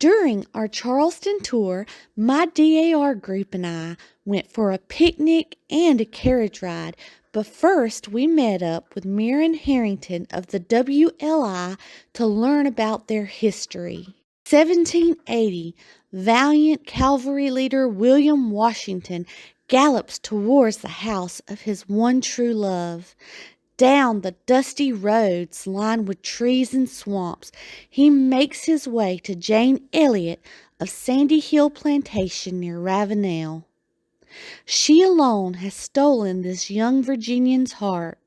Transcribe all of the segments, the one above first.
During our Charleston tour, my DAR group and I went for a picnic and a carriage ride, but first we met up with Mirren Harrington of the W.L.I. to learn about their history. 1780, valiant cavalry leader William Washington gallops towards the house of his one true love. Down the dusty roads lined with trees and swamps, he makes his way to Jane Elliott of Sandy Hill Plantation near Ravenel. She alone has stolen this young Virginian's heart.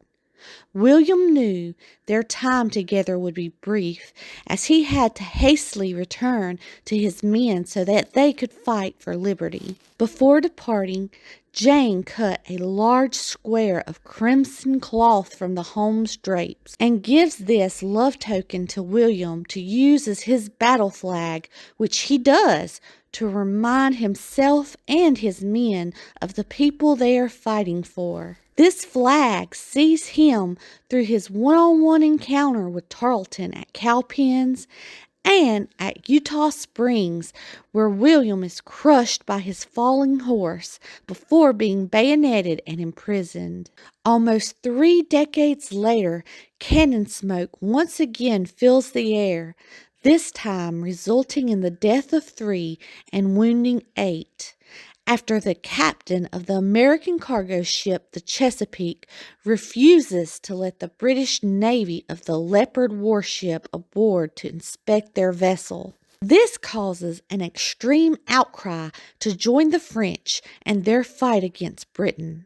William knew their time together would be brief, as he had to hastily return to his men so that they could fight for liberty. Before departing, Jane cut a large square of crimson cloth from the home's drapes and gives this love token to William to use as his battle flag, which he does to remind himself and his men of the people they are fighting for. This flag sees him through his one-on-one encounter with Tarleton at Cowpens and at Eutaw Springs, where William is crushed by his falling horse before being bayoneted and imprisoned. Almost 3 decades later, cannon smoke once again fills the air, this time resulting in the death of 3 and wounding 8. After the captain of the American cargo ship, the Chesapeake, refuses to let the British Navy of the Leopard warship aboard to inspect their vessel. This causes an extreme outcry to join the French and their fight against Britain.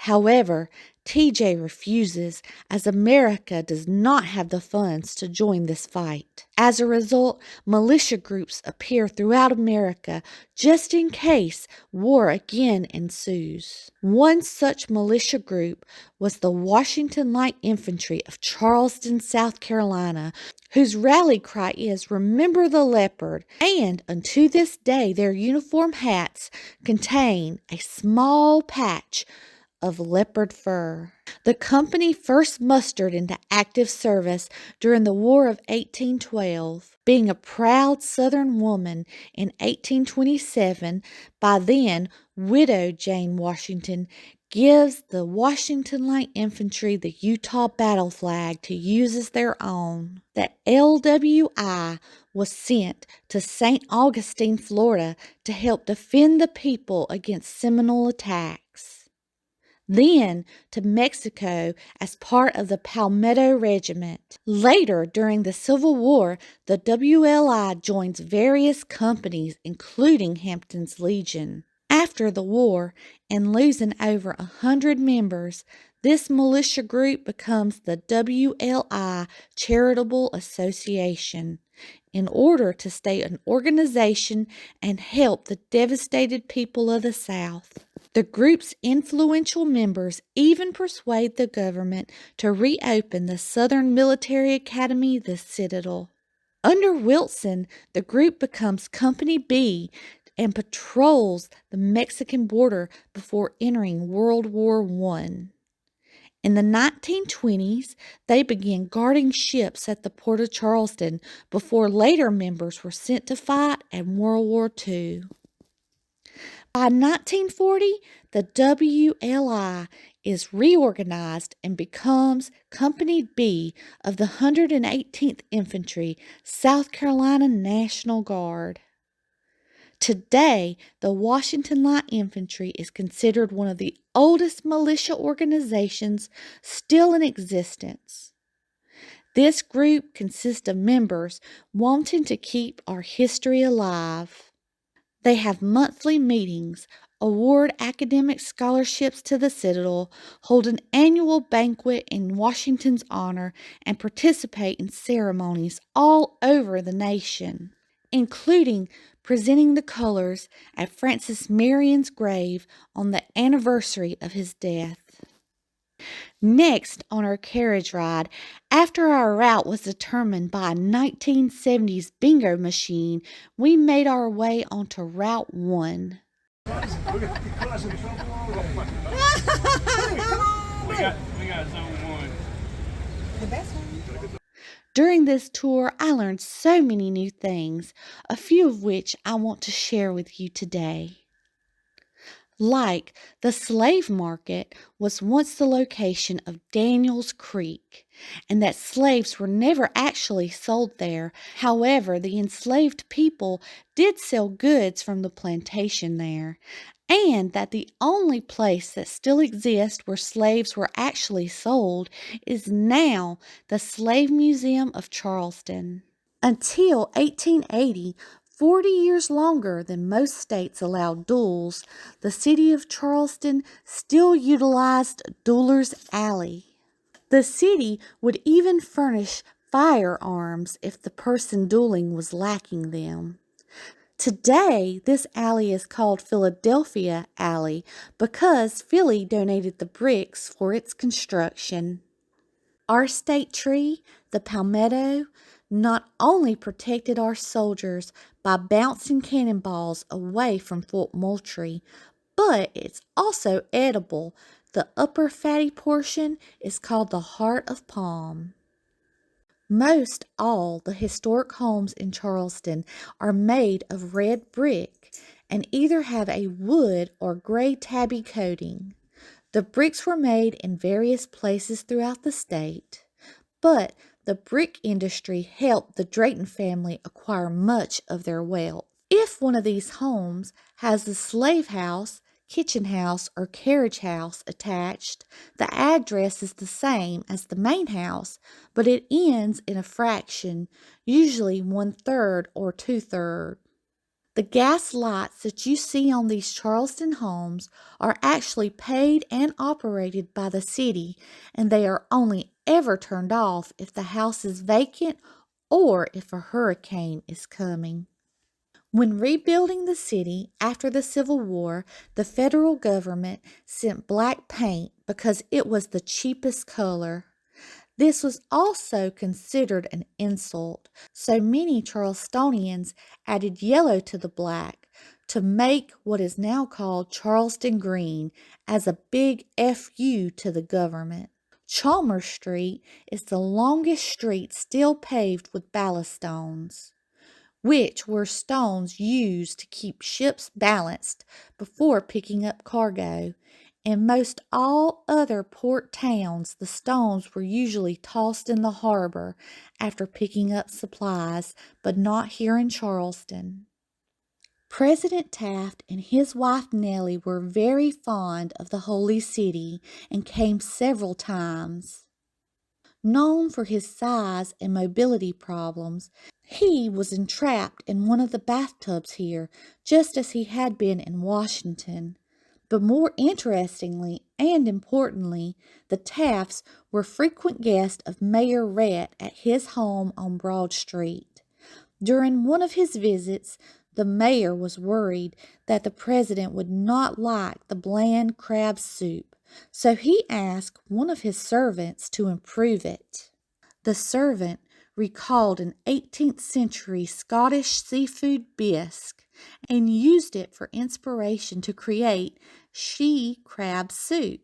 However, TJ refuses, as America does not have the funds to join this fight. As a result, militia groups appear throughout America just in case war again ensues. One such militia group was the Washington Light Infantry of Charleston, South Carolina, whose rally cry is "Remember the Leopard," and unto this day their uniform hats contain a small patch of leopard fur. The company first mustered into active service during the War of 1812. Being a proud Southern woman in 1827, by then widowed Jane Washington gives the Washington Light Infantry the Eutaw battle flag to use as their own. The LWI was sent to St. Augustine, Florida, to help defend the people against Seminole attacks. Then to Mexico as part of the Palmetto Regiment. Later, during the Civil War, the W.L.I. joins various companies, including Hampton's Legion. After the war, and losing over 100 members, this militia group becomes the W.L.I. Charitable Association, in order to stay an organization and help the devastated people of the South. The group's influential members even persuade the government to reopen the Southern Military Academy, the Citadel. Under Wilson, the group becomes Company B and patrols the Mexican border before entering World War I. In the 1920s, they began guarding ships at the port of Charleston before later members were sent to fight in World War II. By 1940, the W.L.I. is reorganized and becomes Company B of the 118th Infantry, South Carolina National Guard. Today, the Washington Light Infantry is considered one of the oldest militia organizations still in existence. This group consists of members wanting to keep our history alive. They have monthly meetings, award academic scholarships to the Citadel, hold an annual banquet in Washington's honor, and participate in ceremonies all over the nation, including presenting the colors at Francis Marion's grave on the anniversary of his death. Next on our carriage ride, after our route was determined by a 1970s bingo machine, we made our way onto Route 1. We got zone 1. The best one. During this tour, I learned so many new things, a few of which I want to share with you today. Like the slave market was once the location of Daniel's Creek, and that slaves were never actually sold there. However, the enslaved people did sell goods from the plantation there, and that the only place that still exists where slaves were actually sold is now the Slave Museum of Charleston. Until 1880, 40 years longer than most states allowed duels, the city of Charleston still utilized Dueller's Alley. The city would even furnish firearms if the person dueling was lacking them. Today, this alley is called Philadelphia Alley because Philly donated the bricks for its construction. Our state tree, the palmetto, not only protected our soldiers by bouncing cannonballs away from Fort Moultrie, but it's also edible. The upper fatty portion is called the heart of palm. Most all the historic homes in Charleston are made of red brick and either have a wood or gray tabby coating. The bricks were made in various places throughout the state, but the brick industry helped the Drayton family acquire much of their wealth. If one of these homes has the slave house, kitchen house, or carriage house attached, the address is the same as the main house, but it ends in a fraction, usually 1/3 or 2/3. The gas lights that you see on these Charleston homes are actually paid and operated by the city, and they are only ever turned off if the house is vacant or if a hurricane is coming. When rebuilding the city after the Civil War, the federal government sent black paint because it was the cheapest color. This was also considered an insult, so many Charlestonians added yellow to the black to make what is now called Charleston green as a big FU to the government. Chalmers Street is the longest street still paved with ballast stones, which were stones used to keep ships balanced before picking up cargo. In most all other port towns, the stones were usually tossed in the harbor after picking up supplies, but not here in Charleston. President Taft and his wife Nellie were very fond of the Holy City and came several times. Known for his size and mobility problems, he was entrapped in one of the bathtubs here, just as he had been in Washington. But more interestingly and importantly, the Tafts were frequent guests of Mayor Rhett at his home on Broad Street. During one of his visits, the mayor was worried that the president would not like the bland crab soup, so he asked one of his servants to improve it. The servant recalled an 18th century Scottish seafood bisque and used it for inspiration to create she crab soup.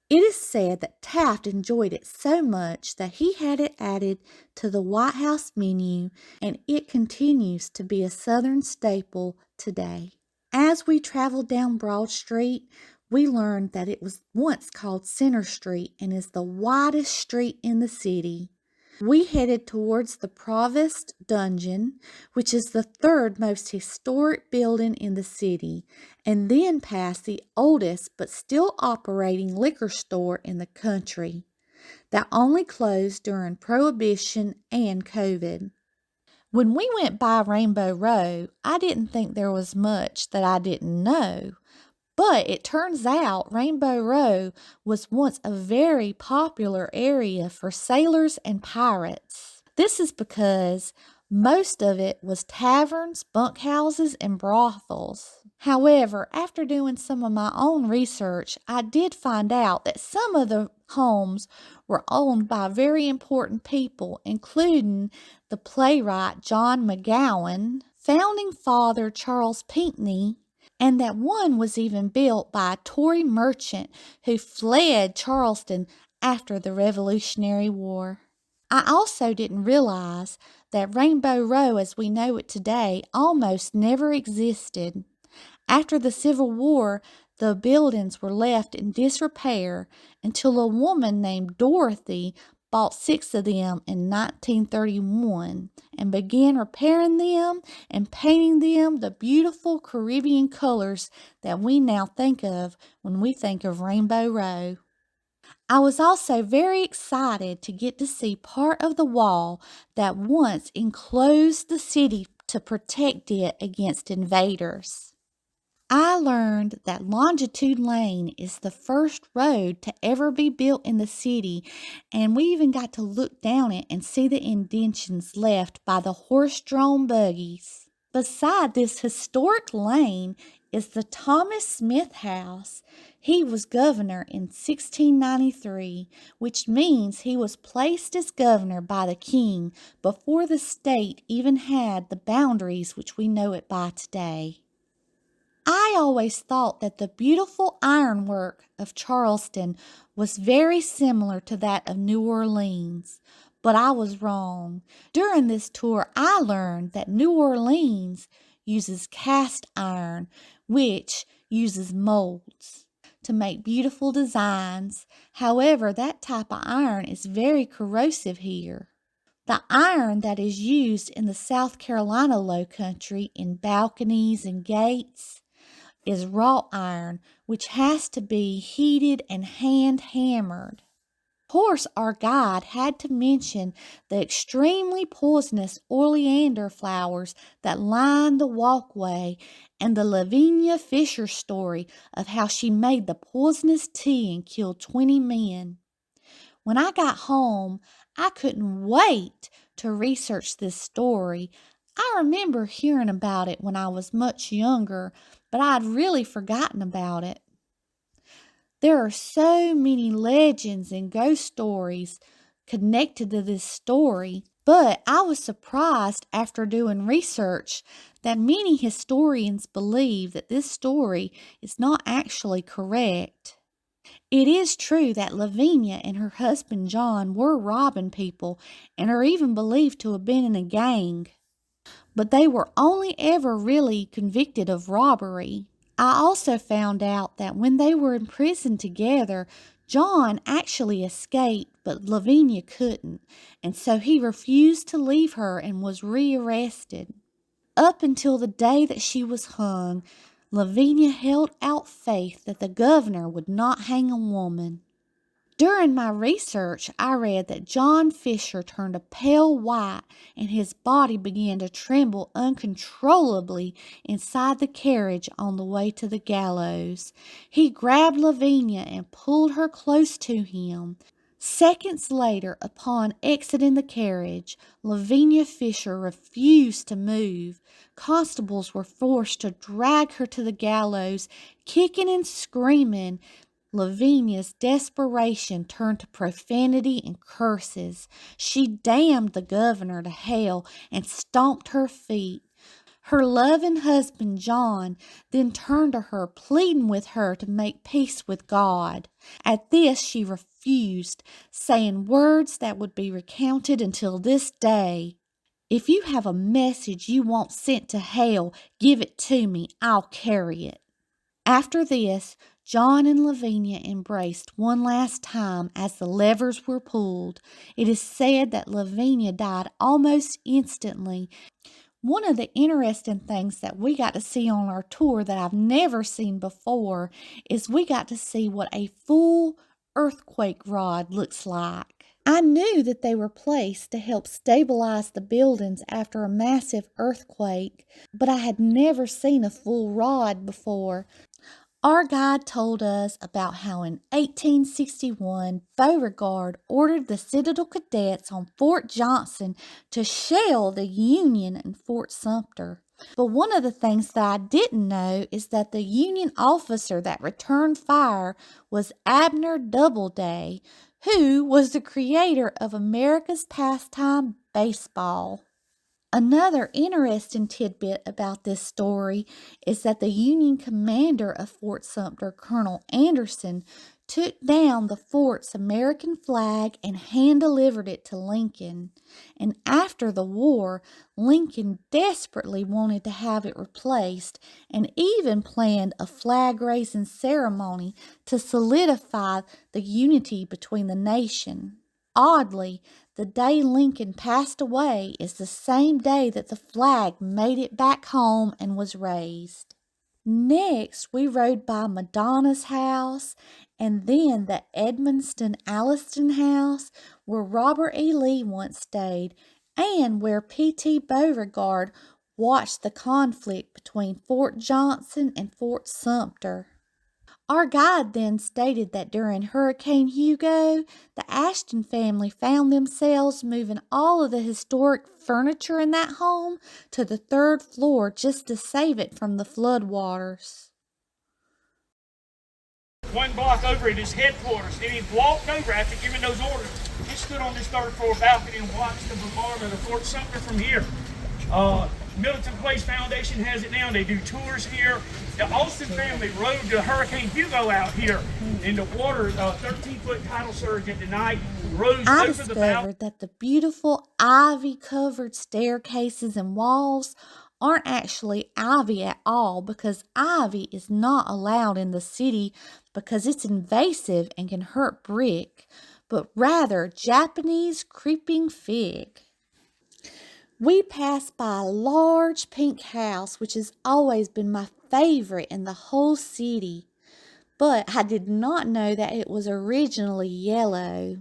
It is said that Taft enjoyed it so much that he had it added to the White House menu, and it continues to be a Southern staple today. As we traveled down Broad Street, we learned that it was once called Center Street and is the widest street in the city. We headed towards the Provost Dungeon, which is the third most historic building in the city, and then past the oldest but still operating liquor store in the country that only closed during Prohibition and COVID. When we went by Rainbow Row, I didn't think there was much that I didn't know. But it turns out Rainbow Row was once a very popular area for sailors and pirates. This is because most of it was taverns, bunkhouses, and brothels. However, after doing some of my own research, I did find out that some of the homes were owned by very important people, including the playwright John McGowan, founding father Charles Pinckney, and that one was even built by a Tory merchant who fled Charleston after the Revolutionary War. I also didn't realize that Rainbow Row as we know it today almost never existed. After the Civil War, the buildings were left in disrepair until a woman named Dorothy bought 6 of them in 1931 and began repairing them and painting them the beautiful Caribbean colors that we now think of when we think of Rainbow Row. I was also very excited to get to see part of the wall that once enclosed the city to protect it against invaders. I learned that Longitude Lane is the first road to ever be built in the city, and we even got to look down it and see the indentions left by the horse-drawn buggies. Beside this historic lane is the Thomas Smith House. He was governor in 1693, which means he was placed as governor by the king before the state even had the boundaries which we know it by today. I always thought that the beautiful ironwork of Charleston was very similar to that of New Orleans, but I was wrong. During this tour, I learned that New Orleans uses cast iron, which uses molds to make beautiful designs. However, that type of iron is very corrosive here. The iron that is used in the South Carolina Low Country in balconies and gates is wrought iron, which has to be heated and hand hammered. Of course, our guide had to mention the extremely poisonous oleander flowers that line the walkway and the Lavinia Fisher story of how she made the poisonous tea and killed 20 men. When I got home, I couldn't wait to research this story. I remember hearing about it when I was much younger, but I'd really forgotten about it. There are so many legends and ghost stories connected to this story, but I was surprised after doing research that many historians believe that this story is not actually correct. It is true that Lavinia and her husband John were robbing people and are even believed to have been in a gang, but they were only ever really convicted of robbery. I also found out that when they were in prison together, John actually escaped, but Lavinia couldn't, and so he refused to leave her and was rearrested. Up until the day that she was hung, Lavinia held out faith that the governor would not hang a woman. During my research, I read that John Fisher turned a pale white and his body began to tremble uncontrollably inside the carriage on the way to the gallows. He grabbed Lavinia and pulled her close to him. Seconds later, upon exiting the carriage, Lavinia Fisher refused to move. Constables were forced to drag her to the gallows, kicking and screaming. Lavinia's desperation turned to profanity and curses. She damned the governor to hell and stomped her feet. Her loving husband, John, then turned to her, pleading with her to make peace with God. At this, she refused, saying words that would be recounted until this day. "If you have a message you want sent to hell, give it to me. I'll carry it." After this, John and Lavinia embraced one last time as the levers were pulled. It is said that Lavinia died almost instantly. One of the interesting things that we got to see on our tour that I've never seen before is we got to see what a full earthquake rod looks like. I knew that they were placed to help stabilize the buildings after a massive earthquake, but I had never seen a full rod before. Our guide told us about how in 1861, Beauregard ordered the Citadel Cadets on Fort Johnson to shell the Union in Fort Sumter. But one of the things that I didn't know is that the Union officer that returned fire was Abner Doubleday, who was the creator of America's pastime, baseball. Another interesting tidbit about this story is that the Union commander of Fort Sumter, Colonel Anderson, took down the fort's American flag and hand-delivered it to Lincoln. And after the war, Lincoln desperately wanted to have it replaced and even planned a flag-raising ceremony to solidify the unity between the nation. Oddly, the day Lincoln passed away is the same day that the flag made it back home and was raised. Next, we rode by Madonna's house and then the Edmonston Alliston house where Robert E. Lee once stayed and where P.T. Beauregard watched the conflict between Fort Johnson and Fort Sumter. Our guide then stated that during Hurricane Hugo, the Ashton family found themselves moving all of the historic furniture in that home to the third floor just to save it from the floodwaters. One block over at his headquarters, and he walked over after giving those orders. He stood on this third floor balcony and watched the bombardment of Fort Sumter from here. Militant Place Foundation has it now. They do tours here. The Austin family rode the Hurricane Hugo out here in the water. 13-foot tidal surge at the night rose I over the balcony. discovered that the beautiful ivy-covered staircases and walls aren't actually ivy at all because ivy is not allowed in the city because it's invasive and can hurt brick, but rather Japanese creeping fig. We passed by a large pink house, which has always been my favorite in the whole city, but I did not know that it was originally yellow.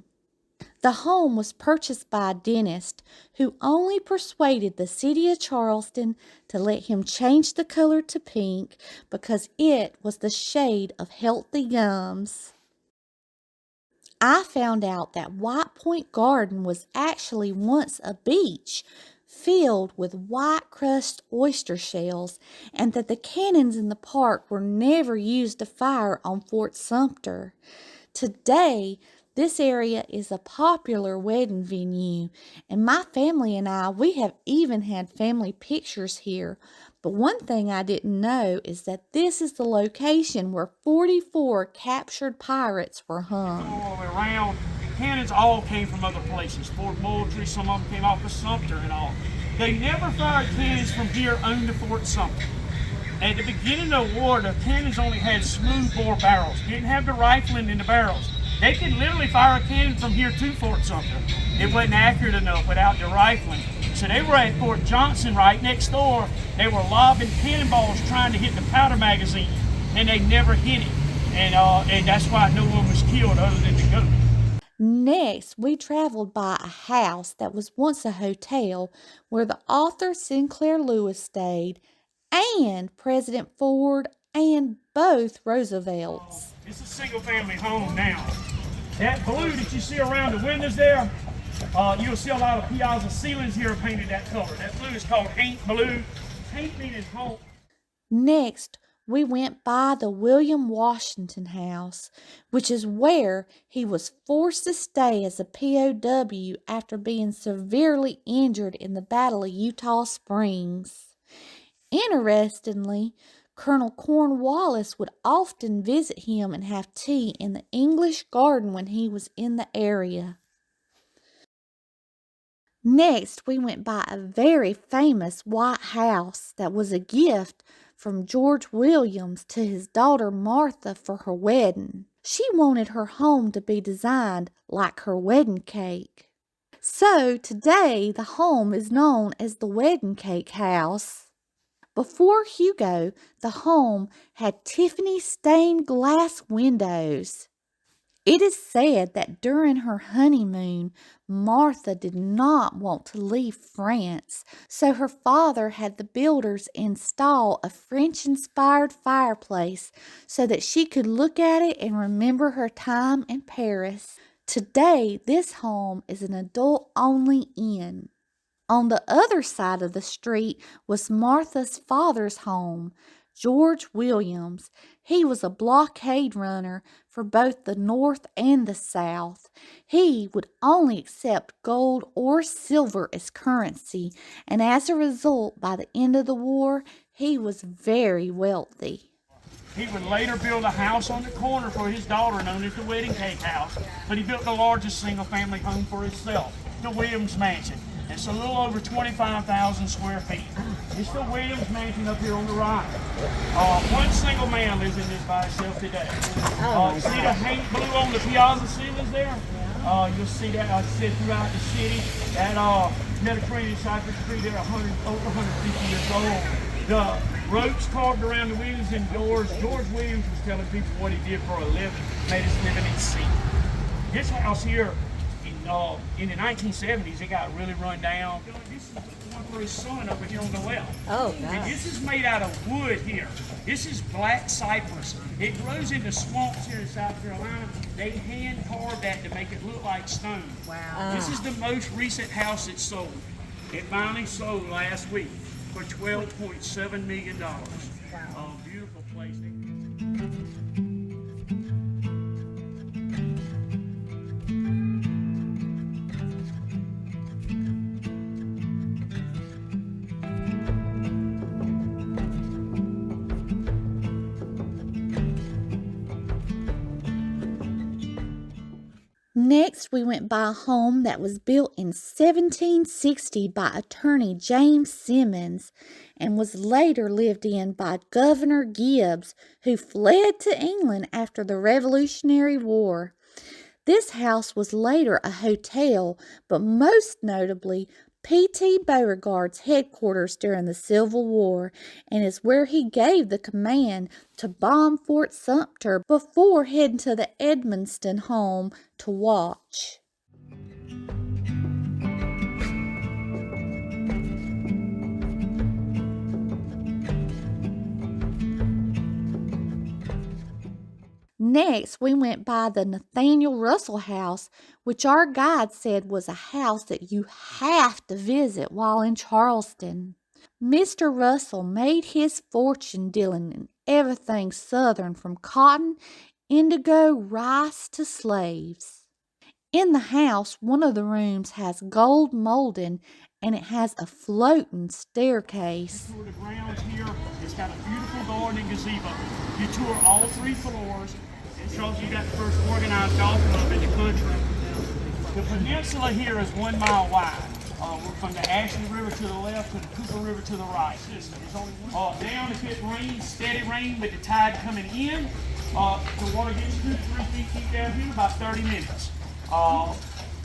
The home was purchased by a dentist who only persuaded the city of Charleston to let him change the color to pink because it was the shade of healthy gums. I found out that White Point Garden was actually once a beach filled with white crust oyster shells, and that the cannons in the park were never used to fire on Fort Sumter. Today, this area is a popular wedding venue, and my family and I, we have even had family pictures here. But one thing I didn't know is that this is the location where 44 captured pirates were hung. All the way around. Cannons all came from other places. Fort Moultrie, some of them came off of Sumter and all. They never fired cannons from here onto Fort Sumter. At the beginning of the war, the cannons only had smooth bore barrels. Didn't have the rifling in the barrels. They could literally fire a cannon from here to Fort Sumter. It wasn't accurate enough without the rifling. So they were at Fort Johnson right next door. They were lobbing cannonballs trying to hit the powder magazine, and they never hit it. And that's why no one was killed other than the goat. Next, we traveled by a house that was once a hotel where the author Sinclair Lewis stayed, and President Ford, and both Roosevelts. It's a single-family home now. That blue that you see around the windows there, you'll see a lot of piazza ceilings here are painted that color. That blue is called paint blue. Paint meaning home. Next, we went by the William Washington House, which is where he was forced to stay as a POW after being severely injured in the Battle of Eutaw Springs. Interestingly, Colonel Cornwallis would often visit him and have tea in the English Garden when he was in the area. Next, we went by a very famous white house that was a gift from George Williams to his daughter Martha for her wedding. She wanted her home to be designed like her wedding cake. So today the home is known as the Wedding Cake House. Before Hugo, the home had Tiffany stained glass windows. It is said that during her honeymoon, Martha did not want to leave France, so her father had the builders install a French-inspired fireplace so that she could look at it and remember her time in Paris. Today, this home is an adult-only inn. On the other side of the street was Martha's father's home, George Williams. He was a blockade runner for both the North and the South. He would only accept gold or silver as currency, and as a result, by the end of the war, he was very wealthy. He would later build a house on the corner for his daughter known as the Wedding Cake House, but he built the largest single-family home for himself, the Williams Mansion. It's a little over 25,000 square feet. It's the Williams Mansion up here on the right. One single man lives in this by himself today. See the paint blue on the piazza ceilings there? You'll see that said throughout the city. That Mediterranean cypress tree there, over 150 years old. The ropes carved around the Williams and doors. George Williams was telling people what he did for a living, made his living at sea. This house here, in the 1970s, it got really run down. This is the one for his son over here on the left. Oh, nice. And this is made out of wood here. This is black cypress. It grows in the swamps here in South Carolina. They hand carved that to make it look like stone. Wow. This is the most recent house that sold. It finally sold last week for $12.7 million. Wow. Beautiful place. Next, we went by a home that was built in 1760 by attorney James Simmons and was later lived in by Governor Gibbs, who fled to England after the Revolutionary War. This house was later a hotel, but most notably P.T. Beauregard's headquarters during the Civil War, and is where he gave the command to bomb Fort Sumter before heading to the Edmonston home to watch. Next, we went by the Nathaniel Russell House, which our guide said was a house that you have to visit while in Charleston. Mr. Russell made his fortune dealing in everything Southern, from cotton, indigo, rice to slaves. In the house, one of the rooms has gold molding, and it has a floating staircase. You tour the grounds here. It's got a beautiful garden and gazebo. You tour all 3 floors. It shows you got the first organized golf club in the country. The peninsula here is 1 mile wide. We're from the Ashley River to the left to the Cooper River to the right. Down, if it rains, steady rain with the tide coming in, the water gets 2 to 3 feet deep down here, about 30 minutes.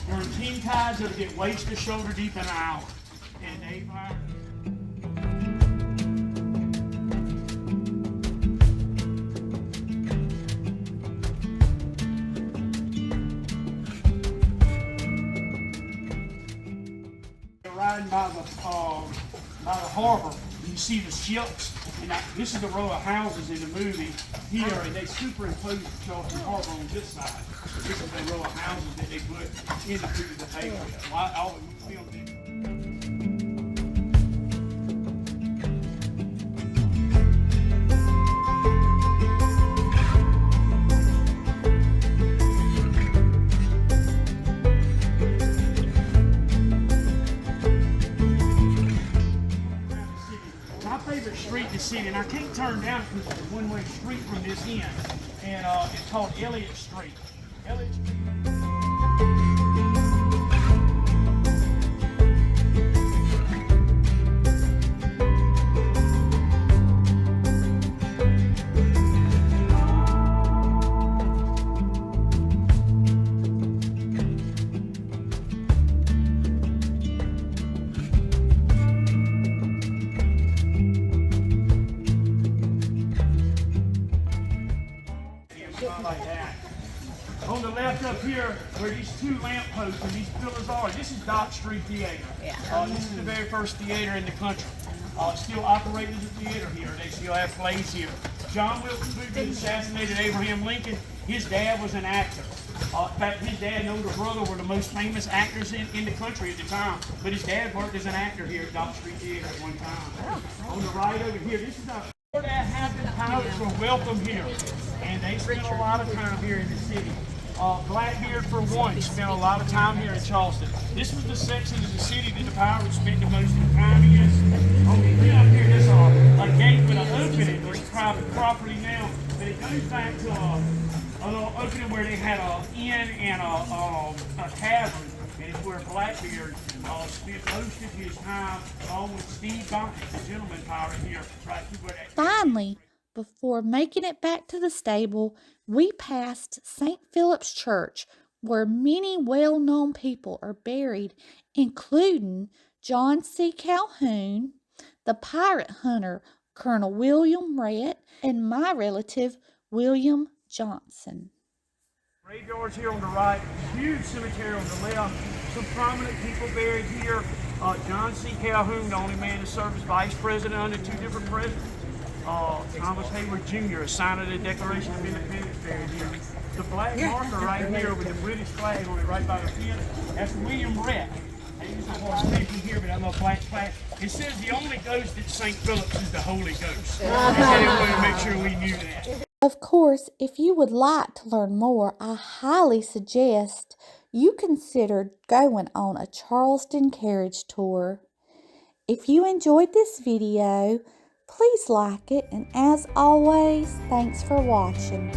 During king tides, it'll get waist to shoulder deep in an hour. And they fire. Riding by the harbor, you see the ships, and this is the row of houses in the movie here, and they superimposed the Charleston Harbor on this side. This is the row of houses that they put in the movie the paper. All filmed it. Street in the city, and I can't turn down because it's a one-way street from this end, and it's called Elliott Street. Elliott Street. Like that. On the left up here, where these 2 lampposts and these pillars are, this is Dock Street Theater. This is the very first theater in the country. Still operating as a theater here. They still have plays here. John Wilkes Booth assassinated Abraham Lincoln. His dad was an actor. In fact, his dad and older brother were the most famous actors in the country at the time. But his dad worked as an actor here at Dock Street Theater at one time. On the right over here, this is our That Hampton pilots were welcome here, and they spent a lot of time here in the city. Blackbeard, for one, spent a lot of time here in Charleston. This was the section of the city that the pirates spent the most of the time in. On the end up here, there's a gate with an opening. There's private property now. had an inn and a tavern, and it's where Blackbeard spent most of his time along with Steve Bonnet, the gentleman pirate here, right where that. Finally, before making it back to the stable, we passed St. Philip's Church, where many well-known people are buried, including John C. Calhoun, the pirate hunter Colonel William Rhett, and my relative William Johnson. Graveyards here on the right, huge cemetery on the left, some prominent people buried here. John C. Calhoun, the only man to serve as vice president under two different presidents. Thomas Hayward Jr., a signer of the Declaration of Independence, buried here. The black marker right here with the British flag on it right by the fence, that's William Rhett. He was speaking here, but I love black flag. It says the only ghost at St. Philip's is the Holy Ghost. I said it wanted to make sure we knew that. Of course, if you would like to learn more, I highly suggest you consider going on a Charleston carriage tour. If you enjoyed this video, please like it, and as always, thanks for watching.